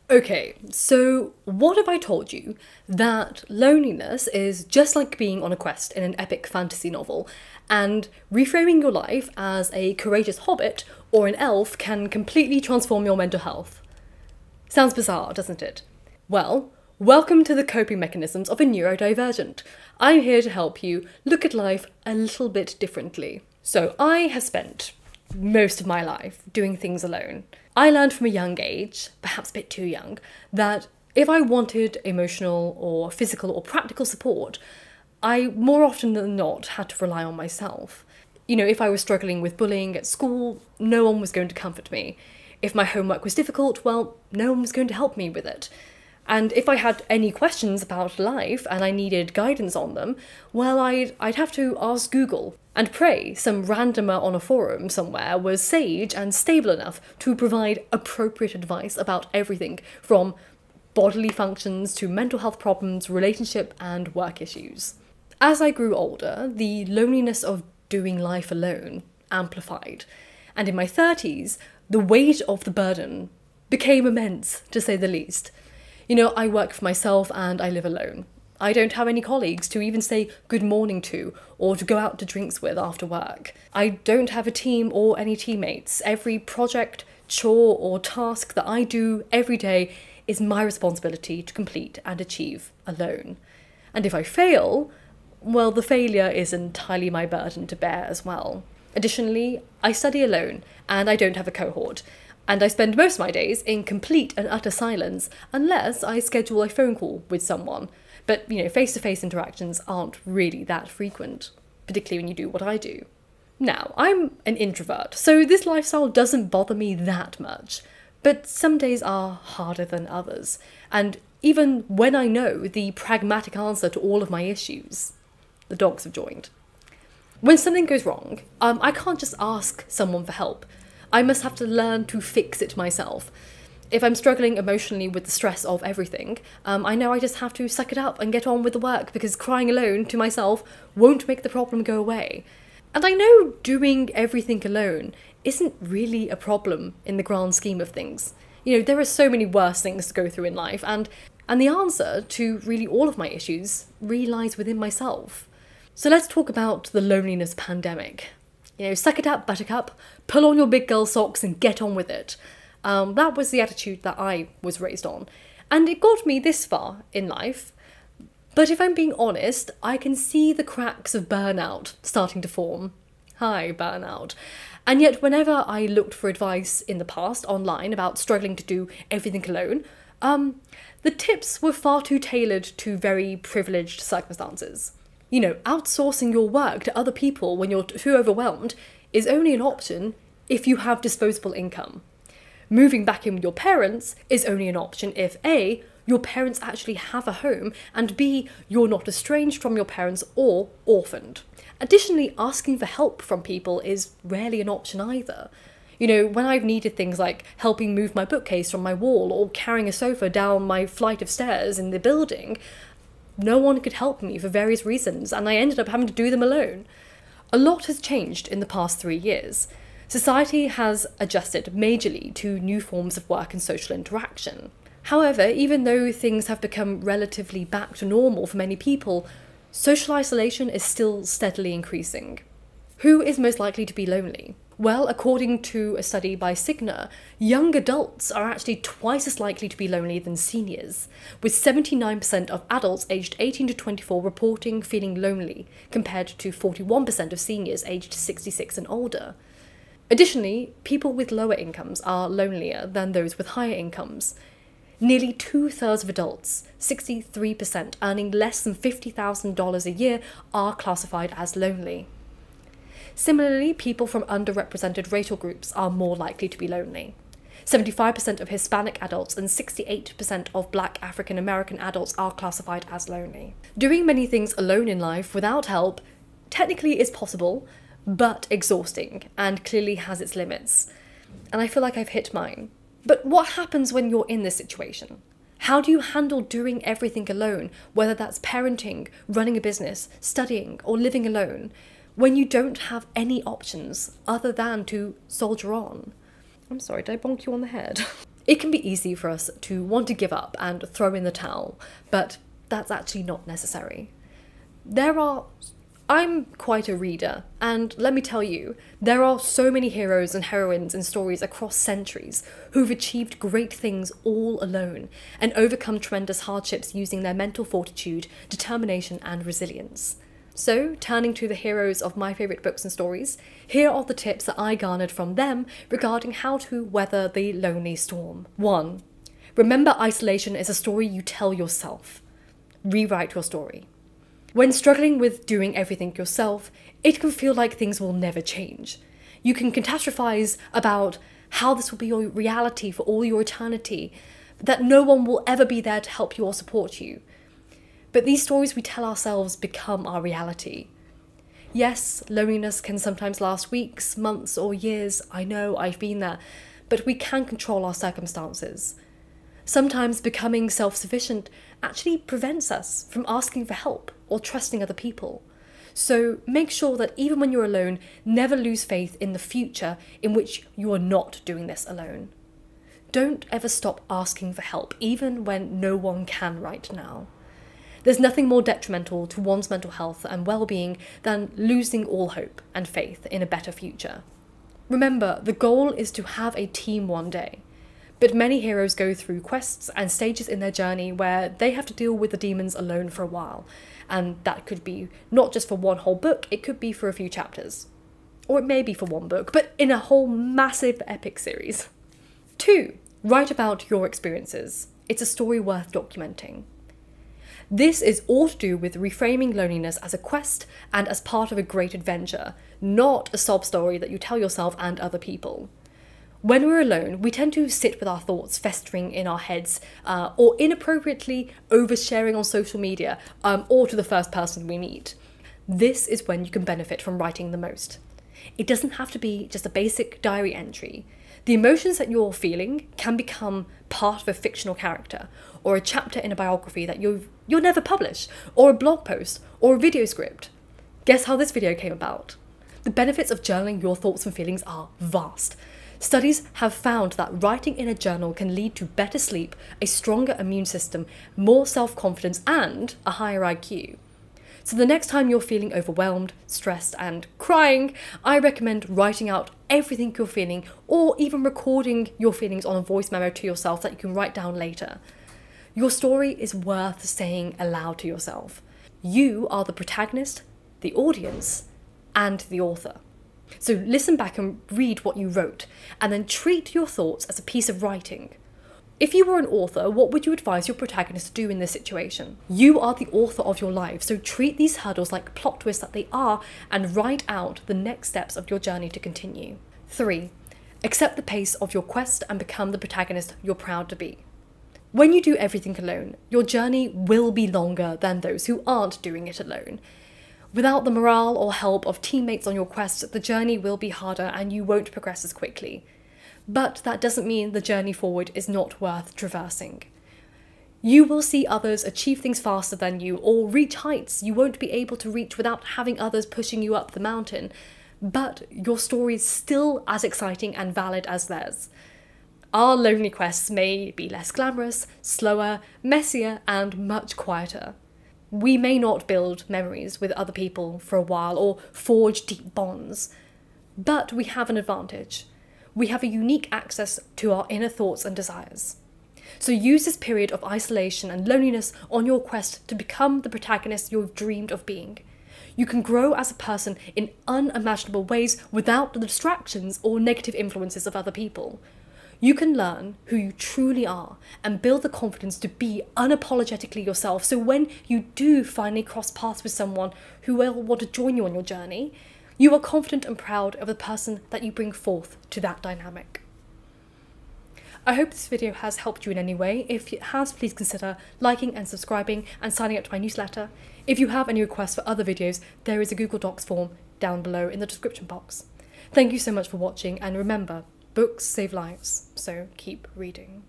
Okay, so what if I told you that loneliness is just like being on a quest in an epic fantasy novel, and reframing your life as a courageous hobbit or an elf can completely transform your mental health? Sounds bizarre, doesn't it? Well, welcome to the coping mechanisms of a neurodivergent. I'm here to help you look at life a little bit differently. So I have spent most of my life doing things alone. I learned from a young age, perhaps a bit too young, that if I wanted emotional or physical or practical support, I more often than not had to rely on myself. If I was struggling with bullying at school, no one was going to comfort me. If my homework was difficult, well, no one was going to help me with it. And if I had any questions about life and I needed guidance on them, well, I'd have to ask Google and pray some randomer on a forum somewhere was sage and stable enough to provide appropriate advice about everything from bodily functions to mental health problems, relationship and work issues. As I grew older, the loneliness of doing life alone amplified, and in my 30s, the weight of the burden became immense, to say the least. I work for myself and I live alone. I don't have any colleagues to even say good morning to or to go out to drinks with after work. I don't have a team or any teammates. Every project, chore or task that I do every day is my responsibility to complete and achieve alone. And if I fail, well, the failure is entirely my burden to bear as well. Additionally, I study alone and I don't have a cohort. And I spend most of my days in complete and utter silence unless I schedule a phone call with someone. But, face-to-face interactions aren't really that frequent, particularly when you do what I do. Now, I'm an introvert, so this lifestyle doesn't bother me that much. But some days are harder than others. And even when I know the pragmatic answer to all of my issues, the dogs have joined. When something goes wrong, I can't just ask someone for help. I must have to learn to fix it myself. If I'm struggling emotionally with the stress of everything, I know I just have to suck it up and get on with the work because crying alone to myself won't make the problem go away. And I know doing everything alone isn't really a problem in the grand scheme of things. There are so many worse things to go through in life, and the answer to really all of my issues really lies within myself. So let's talk about the loneliness pandemic. Suck it up, buttercup, pull on your big girl socks and get on with it. That was the attitude that I was raised on. And it got me this far in life. But if I'm being honest, I can see the cracks of burnout starting to form. Hi, burnout. And yet whenever I looked for advice in the past online about struggling to do everything alone, the tips were far too tailored to very privileged circumstances. Outsourcing your work to other people when you're too overwhelmed is only an option if you have disposable income. Moving back in with your parents is only an option if A, your parents actually have a home, and B, you're not estranged from your parents or orphaned. Additionally, asking for help from people is rarely an option either. When I've needed things like helping move my bookcase from my wall or carrying a sofa down my flight of stairs in the building, no one could help me for various reasons, and I ended up having to do them alone. A lot has changed in the past 3 years. Society has adjusted majorly to new forms of work and social interaction. However, even though things have become relatively back to normal for many people, social isolation is still steadily increasing. Who is most likely to be lonely? Well, according to a study by Cigna, young adults are actually twice as likely to be lonely than seniors, with 79% of adults aged 18 to 24 reporting feeling lonely, compared to 41% of seniors aged 66 and older. Additionally, people with lower incomes are lonelier than those with higher incomes. Nearly 2/3 of adults, 63%, earning less than $50,000 a year are classified as lonely. Similarly, people from underrepresented racial groups are more likely to be lonely. 75% of Hispanic adults and 68% of Black African American adults are classified as lonely. Doing many things alone in life without help technically is possible, but exhausting, and clearly has its limits. And I feel like I've hit mine. But what happens when you're in this situation? How do you handle doing everything alone, whether that's parenting, running a business, studying, or living alone, when you don't have any options other than to soldier on? I'm sorry, did I bonk you on the head? It can be easy for us to want to give up and throw in the towel, but that's actually not necessary. I'm quite a reader, and let me tell you, there are so many heroes and heroines in stories across centuries who've achieved great things all alone and overcome tremendous hardships using their mental fortitude, determination, and resilience. So, turning to the heroes of my favourite books and stories, here are the tips that I garnered from them regarding how to weather the lonely storm. 1. Remember, isolation is a story you tell yourself. Rewrite your story. When struggling with doing everything yourself, it can feel like things will never change. You can catastrophize about how this will be your reality for all your eternity, that no one will ever be there to help you or support you. But these stories we tell ourselves become our reality. Yes, loneliness can sometimes last weeks, months, or years. I know, I've been there, but we can control our circumstances. Sometimes becoming self-sufficient actually prevents us from asking for help or trusting other people. So make sure that even when you're alone, never lose faith in the future in which you are not doing this alone. Don't ever stop asking for help, even when no one can right now. There's nothing more detrimental to one's mental health and well-being than losing all hope and faith in a better future. Remember, the goal is to have a team one day. But many heroes go through quests and stages in their journey where they have to deal with the demons alone for a while. And that could be not just for one whole book, it could be for a few chapters. Or it may be for one book, but in a whole massive epic series. 2. Write about your experiences. It's a story worth documenting. This is all to do with reframing loneliness as a quest and as part of a great adventure, not a sob story that you tell yourself and other people. When we're alone, we tend to sit with our thoughts festering in our heads, or inappropriately oversharing on social media, or to the first person we meet. This is when you can benefit from writing the most. It doesn't have to be just a basic diary entry. The emotions that you're feeling can become part of a fictional character, or a chapter in a biography that you'll never publish, or a blog post, or a video script. Guess how this video came about? The benefits of journaling your thoughts and feelings are vast. Studies have found that writing in a journal can lead to better sleep, a stronger immune system, more self-confidence, and a higher IQ. So the next time you're feeling overwhelmed, stressed, and crying, I recommend writing out everything you're feeling, or even recording your feelings on a voice memo to yourself that you can write down later. Your story is worth saying aloud to yourself. You are the protagonist, the audience, and the author. So listen back and read what you wrote, and then treat your thoughts as a piece of writing. If you were an author, what would you advise your protagonist to do in this situation? You are the author of your life, so treat these hurdles like plot twists that they are, and write out the next steps of your journey to continue. 3. Accept the pace of your quest and become the protagonist you're proud to be. When you do everything alone, your journey will be longer than those who aren't doing it alone. Without the morale or help of teammates on your quest, the journey will be harder and you won't progress as quickly. But that doesn't mean the journey forward is not worth traversing. You will see others achieve things faster than you or reach heights you won't be able to reach without having others pushing you up the mountain, but your story is still as exciting and valid as theirs. Our lonely quests may be less glamorous, slower, messier, and much quieter. We may not build memories with other people for a while or forge deep bonds, but we have an advantage. We have a unique access to our inner thoughts and desires. So use this period of isolation and loneliness on your quest to become the protagonist you've dreamed of being. You can grow as a person in unimaginable ways without the distractions or negative influences of other people. You can learn who you truly are and build the confidence to be unapologetically yourself, so when you do finally cross paths with someone who will want to join you on your journey, you are confident and proud of the person that you bring forth to that dynamic. I hope this video has helped you in any way. If it has, please consider liking and subscribing and signing up to my newsletter. If you have any requests for other videos, there is a Google Docs form down below in the description box. Thank you so much for watching, and remember, books save lives, so keep reading.